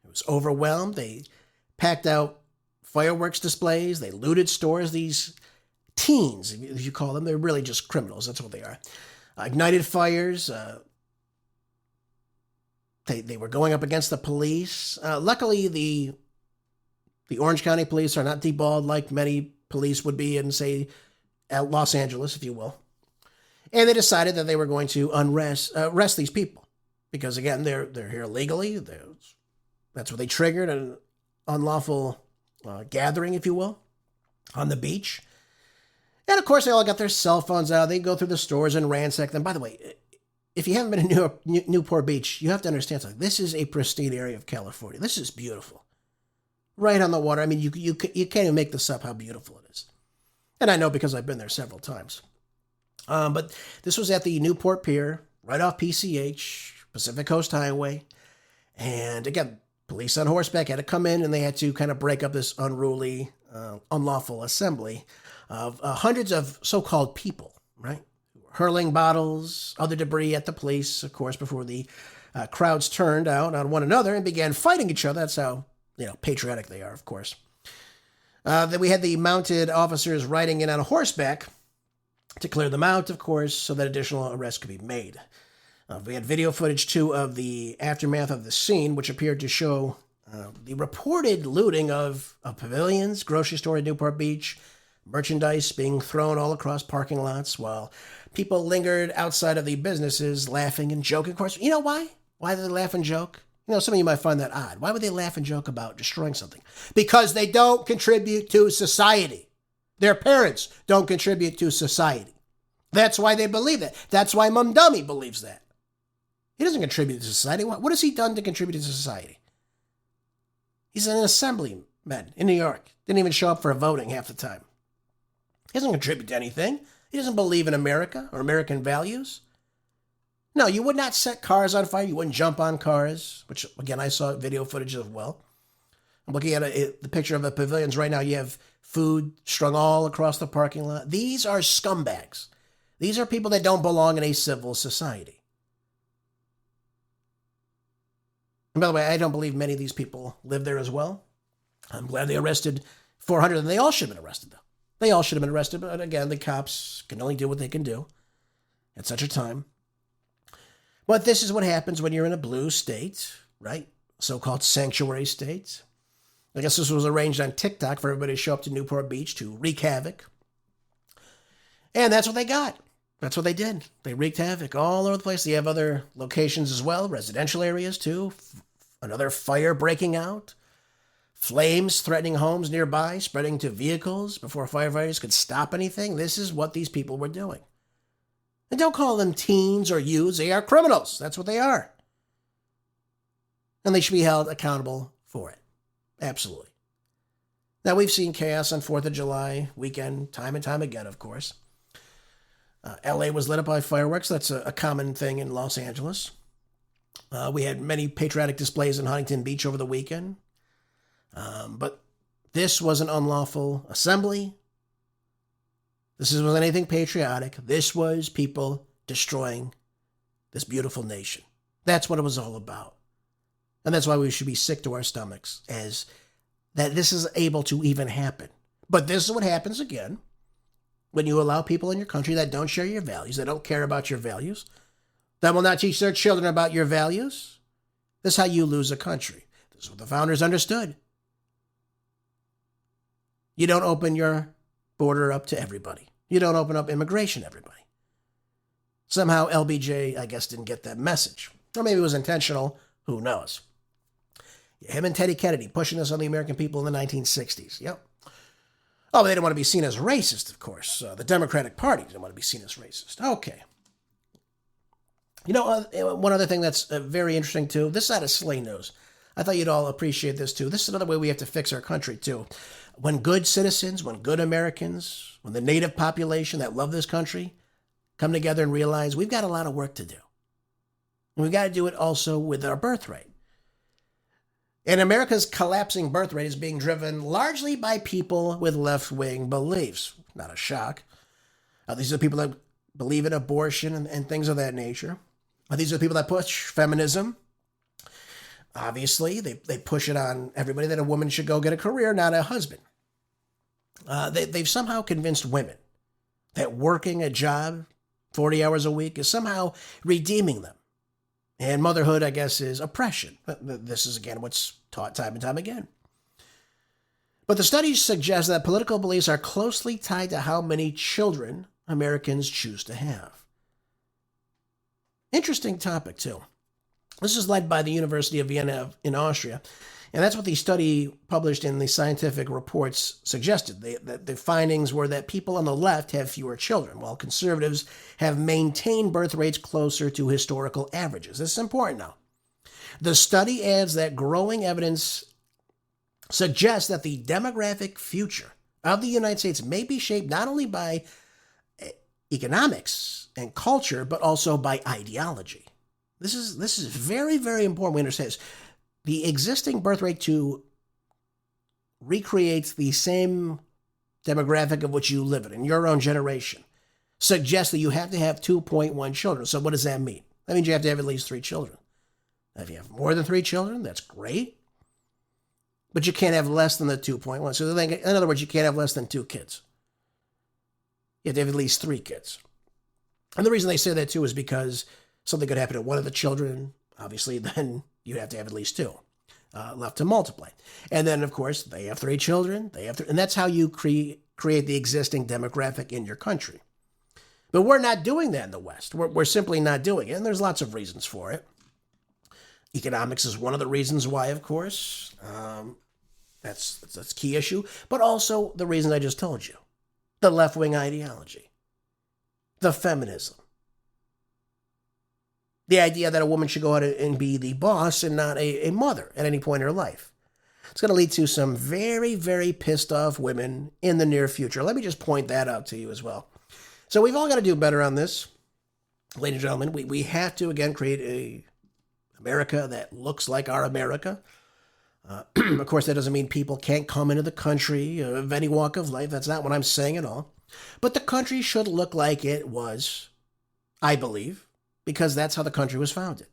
It was overwhelmed. They packed out fireworks displays. They looted stores. These teens, if you call them, they're really just criminals. That's what they are. Ignited fires. They were going up against the police. Luckily, the Orange County police are not deballed like many police would be in, say, Los Angeles, if you will. And they decided that they were going to arrest these people because, again, they're here legally. That's what they triggered, an unlawful gathering, if you will, on the beach. And, of course, they all got their cell phones out. They go through the stores and ransack them. By the way, if you haven't been in Newport Beach, you have to understand something. This is a pristine area of California. This is beautiful. Right on the water. I mean, you can't even make this up how beautiful it is. And I know because I've been there several times. But this was at the Newport Pier, right off PCH, Pacific Coast Highway. And again, police on horseback had to come in and they had to kind of break up this unruly, unlawful assembly of hundreds of so-called people, right? Hurling bottles, other debris at the police, of course, before the crowds turned out on one another and began fighting each other. That's how, patriotic they are, of course. Then we had the mounted officers riding in on a horseback to clear them out, of course, so that additional arrests could be made. We had video footage, too, of the aftermath of the scene, which appeared to show The reported looting of pavilions, grocery store in Newport Beach, merchandise being thrown all across parking lots while people lingered outside of the businesses laughing and joking. Of course, you know why? Why do they laugh and joke? Some of you might find that odd. Why would they laugh and joke about destroying something? Because they don't contribute to society. Their parents don't contribute to society. That's why they believe that. That's why Mamdani believes that. He doesn't contribute to society. What has he done to contribute to society? He's an assemblyman in New York. Didn't even show up for voting half the time. He doesn't contribute to anything. He doesn't believe in America or American values. No, you would not set cars on fire. You wouldn't jump on cars, which, again, I saw video footage of well. I'm looking at the picture of the pavilions right now. You have food strung all across the parking lot. These are scumbags. These are people that don't belong in a civil society. And by the way, I don't believe many of these people live there as well. I'm glad they arrested 400, and they all should have been arrested, though. They all should have been arrested, but again, the cops can only do what they can do at such a time. But this is what happens when you're in a blue state, right? So-called sanctuary state. I guess this was arranged on TikTok for everybody to show up to Newport Beach to wreak havoc. And that's what they got. That's what they did. They wreaked havoc all over the place. They have other locations as well, residential areas too. Another fire breaking out. Flames threatening homes nearby, spreading to vehicles before firefighters could stop anything. This is what these people were doing. And don't call them teens or youths. They are criminals. That's what they are. And they should be held accountable for it. Absolutely. Now, we've seen chaos on 4th of July weekend, time and time again, of course. LA was lit up by fireworks. That's a common thing in Los Angeles. We had many patriotic displays in Huntington Beach over the weekend. But this was an unlawful assembly. This wasn't anything patriotic. This was people destroying this beautiful nation. That's what it was all about. And that's why we should be sick to our stomachs, as that this is able to even happen. But this is what happens again when you allow people in your country that don't share your values, that don't care about your values, that will not teach their children about your values. This is how you lose a country. This is what the founders understood. You don't open your border up to everybody. You don't open up immigration to everybody. Somehow LBJ, I guess, didn't get that message. Or maybe it was intentional. Who knows? Him and Teddy Kennedy pushing this on the American people in the 1960s. Yep. Oh, they didn't want to be seen as racist, of course. The Democratic Party didn't want to be seen as racist. Okay. One other thing that's very interesting, too. This is out of Slay News. I thought you'd all appreciate this, too. This is another way we have to fix our country, too. When good citizens, when good Americans, when the native population that love this country come together and realize we've got a lot of work to do. And we've got to do it also with our birth rate. And America's collapsing birth rate is being driven largely by people with left-wing beliefs. Not a shock. These are people that believe in abortion and things of that nature. These are people that push feminism. Obviously, they push it on everybody that a woman should go get a career, not a husband. They've somehow convinced women that working a job 40 hours a week is somehow redeeming them. And motherhood, I guess, is oppression. This is, again, what's taught time and time again. But the studies suggest that political beliefs are closely tied to how many children Americans choose to have. Interesting topic, too. This is led by the University of Vienna in Austria. And that's what the study published in the scientific reports suggested. The findings were that people on the left have fewer children, while conservatives have maintained birth rates closer to historical averages. This is important now. The study adds that growing evidence suggests that the demographic future of the United States may be shaped not only by economics and culture, but also by ideology. This is very, very important we understand this. The existing birth rate to recreate the same demographic of which you live in your own generation suggests that you have to have 2.1 children. So what does that mean? That means you have to have at least 3 children. Now, if you have more than 3 children, that's great. But you can't have less than the 2.1. So in other words, you can't have less than 2 kids. You have to have at least 3 kids. And the reason they say that, too, is because something could happen to one of the children. Obviously, then you have to have at least 2. left to multiply. And then, of course, they have 3 children. And that's how you create the existing demographic in your country. But we're not doing that in the West. We're simply not doing it. And there's lots of reasons for it. Economics is one of the reasons why, of course. That's a key issue. But also the reasons I just told you. The left-wing ideology. The feminism. The idea that a woman should go out and be the boss and not a mother at any point in her life. It's going to lead to some very, very pissed off women in the near future. Let me just point that out to you as well. So we've all got to do better on this. Ladies and gentlemen, we have to, again, create a America that looks like our America. Of course, that doesn't mean people can't come into the country of any walk of life. That's not what I'm saying at all. But the country should look like it was, I believe, because that's how the country was founded.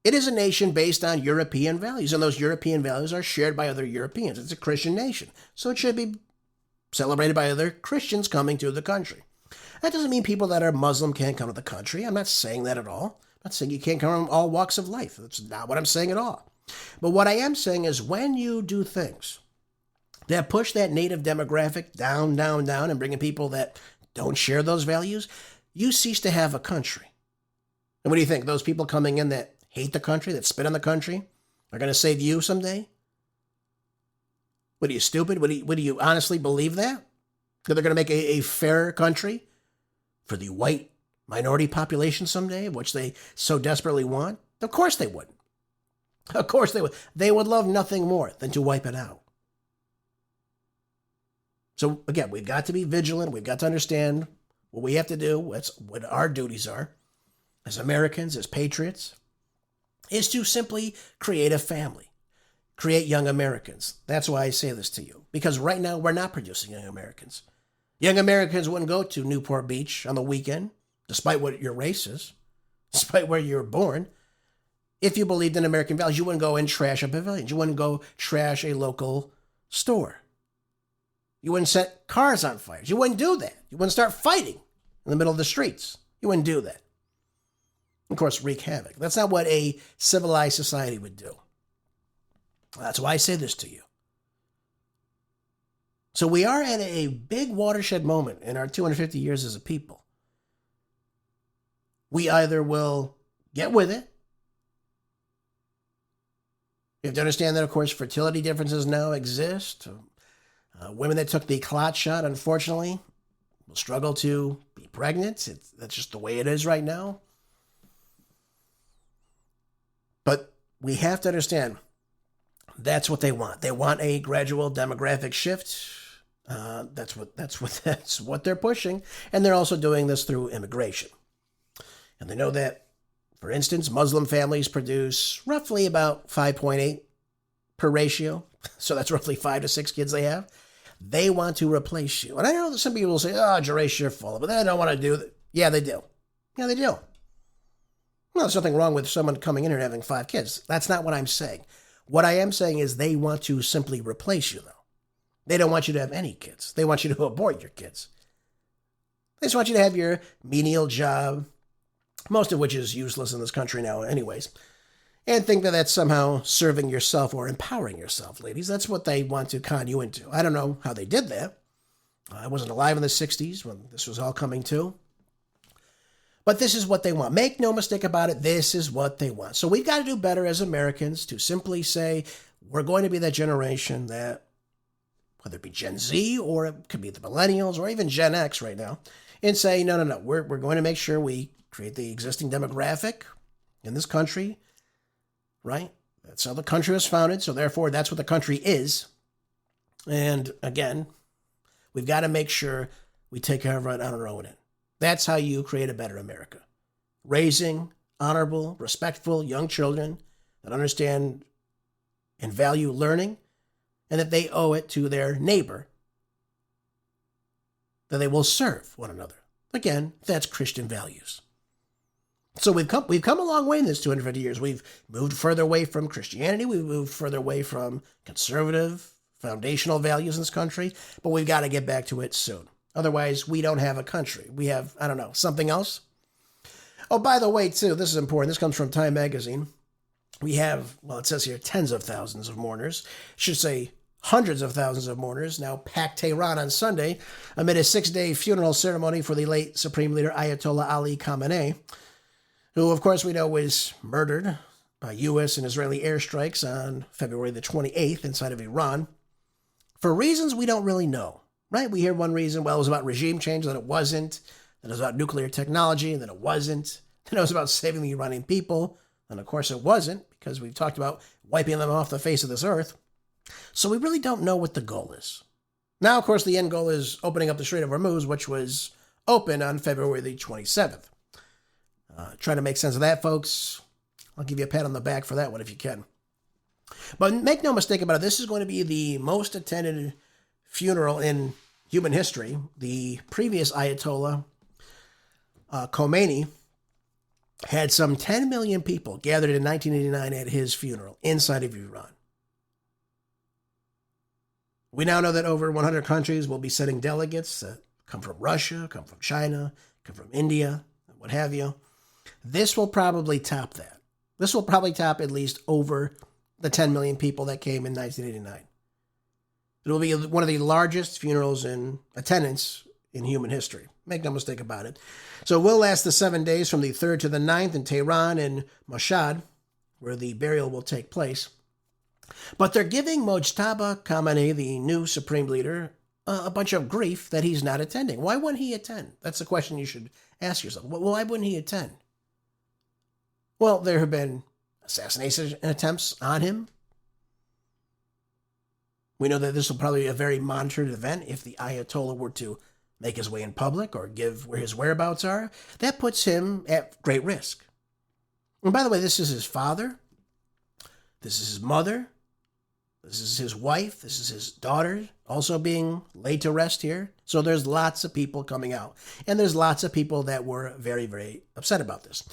It is a nation based on European values, and those European values are shared by other Europeans. It's a Christian nation, so it should be celebrated by other Christians coming to the country. That doesn't mean people that are Muslim can't come to the country. I'm not saying that at all. I'm not saying you can't come from all walks of life. That's not what I'm saying at all. But what I am saying is when you do things that push that native demographic down, down, down, and bring in people that don't share those values, you cease to have a country. And what do you think? Those people coming in that hate the country, that spit on the country, are going to save you someday? What are you, stupid? What do you honestly believe that? That they're going to make a fairer country for the white minority population someday, which they so desperately want? Of course they wouldn't. Of course they would. They would love nothing more than to wipe it out. So again, we've got to be vigilant. We've got to understand what we have to do, what our duties are as Americans, as patriots, is to simply create a family. Create young Americans. That's why I say this to you. Because right now, we're not producing young Americans. Young Americans wouldn't go to Newport Beach on the weekend, despite what your race is, despite where you were born. If you believed in American values, you wouldn't go and trash a pavilion. You wouldn't go trash a local store. You wouldn't set cars on fire. You wouldn't do that. You wouldn't start fighting in the middle of the streets. You wouldn't do that. Of course, wreak havoc. That's not what a civilized society would do. That's why I say this to you. So we are at a big watershed moment in our 250 years as a people. We either will get with it. You have to understand that, of course, fertility differences now exist. Women that took the clot shot, unfortunately, will struggle to be pregnant. That's just the way it is right now. But we have to understand that's what they want. They want a gradual demographic shift. That's what they're pushing, and they're also doing this through immigration. And they know that, for instance, Muslim families produce roughly about 5.8 per ratio. So that's roughly 5 to 6 kids they have. They want to replace you. And I know that some people will say, oh, Jerace, you're full of it. They don't want to do that. Yeah, they do. Yeah, they do. Well, there's nothing wrong with someone coming in here and having 5 kids. That's not what I'm saying. What I am saying is they want to simply replace you, though. They don't want you to have any kids. They want you to abort your kids. They just want you to have your menial job, most of which is useless in this country now anyways, and think that that's somehow serving yourself or empowering yourself, ladies. That's what they want to con you into. I don't know how they did that. I wasn't alive in the 60s when this was all coming to. But this is what they want. Make no mistake about it, this is what they want. So we've got to do better as Americans to simply say we're going to be that generation that, whether it be Gen Z or it could be the millennials or even Gen X right now, and say, no, we're going to make sure we create the existing demographic in this country, right? That's how the country was founded, so therefore that's what the country is. And again, we've got to make sure we take care of it on our own end. That's how you create a better America. Raising honorable, respectful young children that understand and value learning, and that they owe it to their neighbor, that they will serve one another. Again, that's Christian values. So we've come a long way in this 250 years. We've moved further away from Christianity. We've moved further away from conservative, foundational values in this country, but we've got to get back to it soon. Otherwise, we don't have a country. We have, I don't know, something else. Oh, by the way, too, this is important. This comes from Time Magazine. We have, well, it says here tens of thousands of mourners. It should say hundreds of thousands of mourners now packed Tehran on Sunday amid a 6-day funeral ceremony for the late Supreme Leader Ayatollah Ali Khamenei, who, of course, we know was murdered by U.S. and Israeli airstrikes on February the 28th inside of Iran for reasons we don't really know, right? We hear one reason, well, it was about regime change, then it wasn't, then it was about nuclear technology, then it wasn't, then it was about saving the Iranian people, and of course it wasn't, because we've talked about wiping them off the face of this earth. So we really don't know what the goal is. Now, of course, the end goal is opening up the Strait of Hormuz, which was open on February the 27th. Try to make sense of that, folks. I'll give you a pat on the back for that one if you can. But make no mistake about it, this is going to be the most attended funeral in human history. The previous Ayatollah, Khamenei, had some 10 million people gathered in 1989 at his funeral inside of Iran. We now know that over 100 countries will be sending delegates that come from Russia, come from China, come from India, what have you. This will probably top that. This will probably top at least over the 10 million people that came in 1989. It will be one of the largest funerals in attendance in human history. Make no mistake about it. So it will last the 7 days from the 3rd to the 9th in Tehran and Mashhad, where the burial will take place. But they're giving Mojtaba Khamenei, the new supreme leader, a bunch of grief that he's not attending. Why wouldn't he attend? That's the question you should ask yourself. Why wouldn't he attend? Well, there have been assassination attempts on him. We know that this will probably be a very monitored event if the Ayatollah were to make his way in public or give where his whereabouts are. That puts him at great risk. And by the way, this is his father. This is his mother. This is his wife. This is his daughter also being laid to rest here. So there's lots of people coming out. And there's lots of people that were very, very upset about this.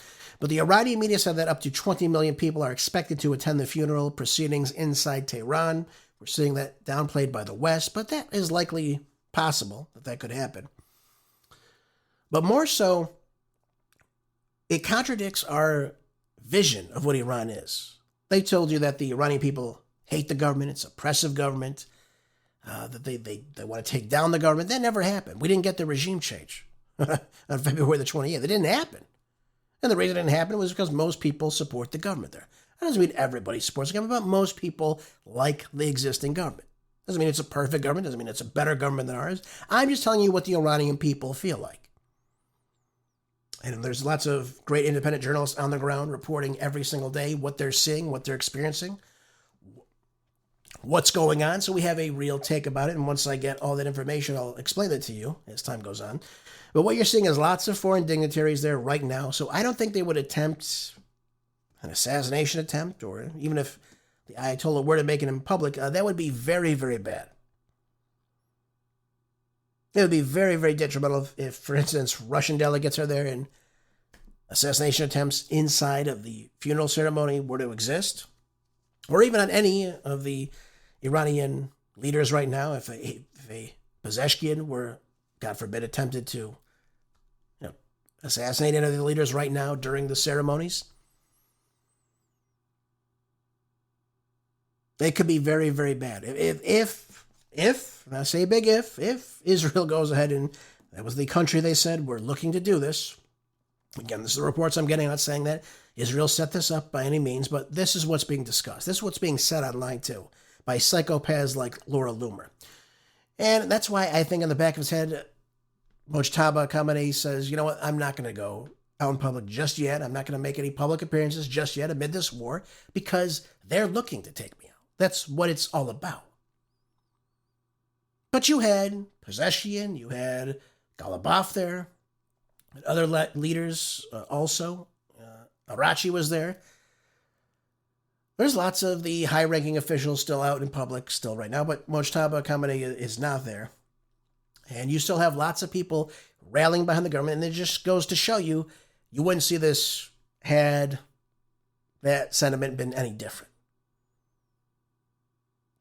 But the Iranian media said that up to 20 million people are expected to attend the funeral proceedings inside Tehran. We're seeing that downplayed by the West, but that is likely possible that could happen. But more so, it contradicts our vision of what Iran is. They told you that the Iranian people hate the government, it's an oppressive government, that they want to take down the government. That never happened. We didn't get the regime change on February the 28th. It didn't happen. And the reason it didn't happen was because most people support the government there. That doesn't mean everybody supports the government, but most people like the existing government. Doesn't mean it's a perfect government, doesn't mean it's a better government than ours. I'm just telling you what the Iranian people feel like. And there's lots of great independent journalists on the ground reporting every single day what they're seeing, what they're experiencing, what's going on. So we have a real take about it. And once I get all that information, I'll explain it to you as time goes on. But what you're seeing is lots of foreign dignitaries there right now. So I don't think they would attempt an assassination attempt, or even if the Ayatollah were to make it in public, that would be very, very bad. It would be very, very detrimental if, for instance, Russian delegates are there and assassination attempts inside of the funeral ceremony were to exist, or even on any of the Iranian leaders right now. If a Pezeshkian were, God forbid, attempted to assassinate any of the leaders right now during the ceremonies, it could be very, very bad. If I say big if Israel goes ahead, and that was the country they said we're looking to do this. Again, this is the reports I'm getting. I'm not saying that Israel set this up by any means, but this is what's being discussed. This is what's being said online too by psychopaths like Laura Loomer. And that's why I think in the back of his head, Mojtaba Khamenei says, you know what, I'm not going to go out in public just yet. I'm not going to make any public appearances just yet amid this war, because they're looking to take me out. That's what it's all about. But you had Pezeshkian, you had Ghalibaf there, and other leaders also. Arachi was there. There's lots of the high-ranking officials still out in public still right now, but Mojtaba Khamenei is not there. And you still have lots of people rallying behind the government, and it just goes to show you, you wouldn't see this had that sentiment been any different.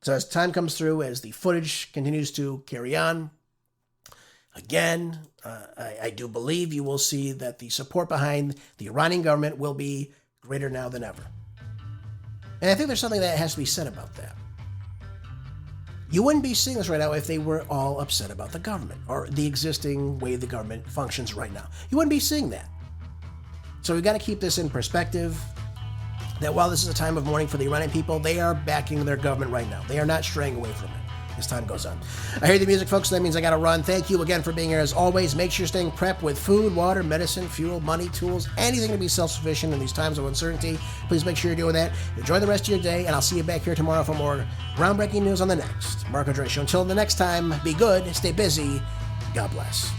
So as time comes through, as the footage continues to carry on, again, I do believe you will see that the support behind the Iranian government will be greater now than ever. And I think there's something that has to be said about that. You wouldn't be seeing this right now if they were all upset about the government or the existing way the government functions right now. You wouldn't be seeing that. So we've got to keep this in perspective, that while this is a time of mourning for the Iranian people, they are backing their government right now. They are not straying away from it as time goes on. I hear the music, folks, so that means I got to run. Thank you again for being here. As always, make sure you're staying prepped with food, water, medicine, fuel, money, tools, anything to be self-sufficient in these times of uncertainty. Please make sure you're doing that. Enjoy the rest of your day, and I'll see you back here tomorrow for more groundbreaking news on the next Marco Dre Show. Until the next time, be good, stay busy, God bless.